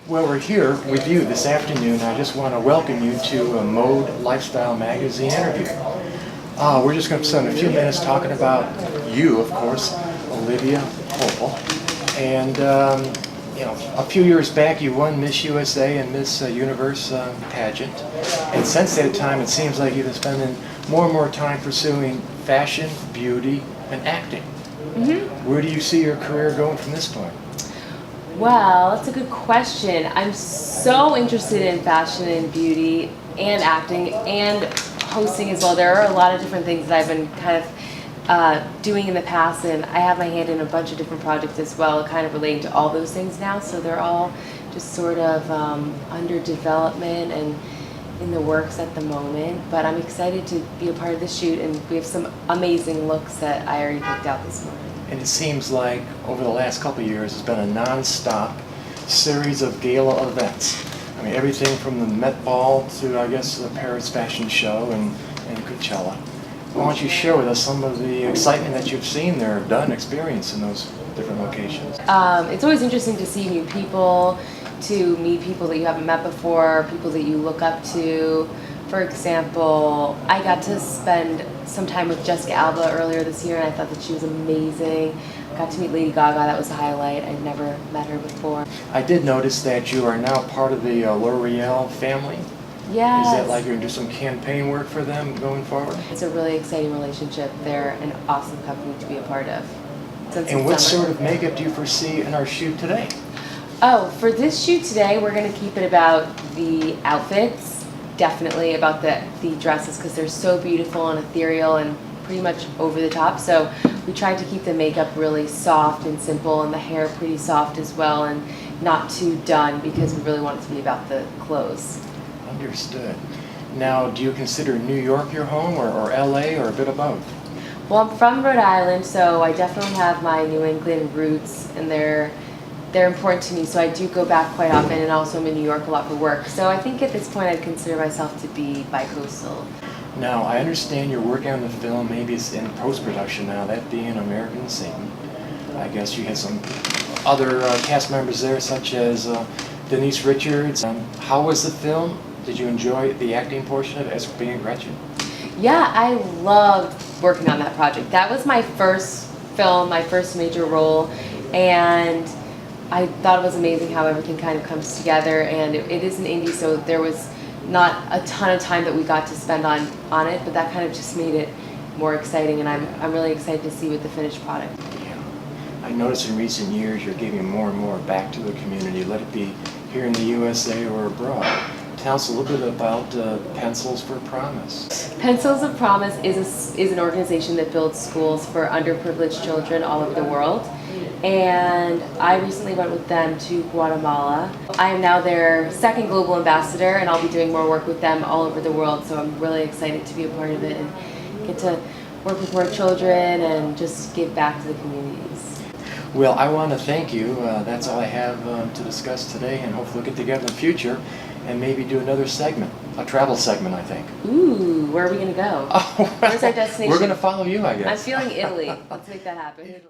Well, we're here with you this afternoon. I just want to welcome you to a Mode Lifestyle Magazine interview. We're just going to spend a few minutes talking about you, of course, Olivia Culpo. And, a few years back you won Miss USA and Miss Universe pageant. And since that time it seems like you've been spending more and more time pursuing fashion, beauty, and acting. Mm-hmm. Where do you see your career going from this point? Well, that's a good question. I'm so interested in fashion and beauty and acting and hosting as well. There are a lot of different things that I've been kind of doing in the past, and I have my hand in a bunch of different projects as well, kind of relating to all those things now. So they're all just sort of under development and in the works at the moment. But I'm excited to be a part of this shoot, and we have some amazing looks that I already picked out this morning. And it seems like over the last couple of years, it's been a non-stop series of gala events. I mean, everything from the Met Ball to, I guess, the Paris Fashion Show and Coachella. Why don't you share with us some of the excitement that you've seen there, done, experienced in those different locations? It's always interesting to see new people, to meet people that you haven't met before, people that you look up to. For example, I got to spend some time with Jessica Alba earlier this year, and I thought that she was amazing. I got to meet Lady Gaga. That was a highlight. I'd never met her before. I did notice that you are now part of the L'Oreal family. Yes. Is that like you're going to do some campaign work for them going forward? It's a really exciting relationship. They're an awesome company to be a part of. And what sort of makeup do you foresee in our shoot today? Oh, for this shoot today, we're going to keep it about the outfits. Definitely about the dresses, because they're so beautiful and ethereal and pretty much over the top. So we tried to keep the makeup really soft and simple, and the hair pretty soft as well, and not too done, because we really want it to be about the clothes. Understood. Now, do you consider New York your home, or LA, or a bit of both? Well, I'm from Rhode Island, so I definitely have my New England roots, and they're important to me, so I do go back quite often, and also I'm in New York a lot for work. So I think at this point I'd consider myself to be bi-coastal. Now, I understand you're working on the film, maybe it's in post-production now, that being American Scene. I guess you had some other cast members there, such as Denise Richards. How was the film? Did you enjoy the acting portion of it as being Gretchen? Yeah, I loved working on that project. That was my first film, my first major role, and I thought it was amazing how everything kind of comes together, and it is an indie, so there was not a ton of time that we got to spend on it, but that kind of just made it more exciting, and I'm really excited to see what the finished product. Yeah. I noticed in recent years you're giving more and more back to the community, let it be here in the USA or abroad. Tell us a little bit about Pencils for Promise. Pencils of Promise is an organization that builds schools for underprivileged children all over the world. And I recently went with them to Guatemala. I am now their second global ambassador, and I'll be doing more work with them all over the world, so I'm really excited to be a part of it and get to work with more children and just give back to the communities. Well, I want to thank you. That's all I have to discuss today, and hopefully we'll get together in the future and maybe do another segment, a travel segment, I think. Ooh, where are we going to go? Oh, well, where's our destination? We're going to follow you, I guess. I'm feeling Italy. Let's make that happen.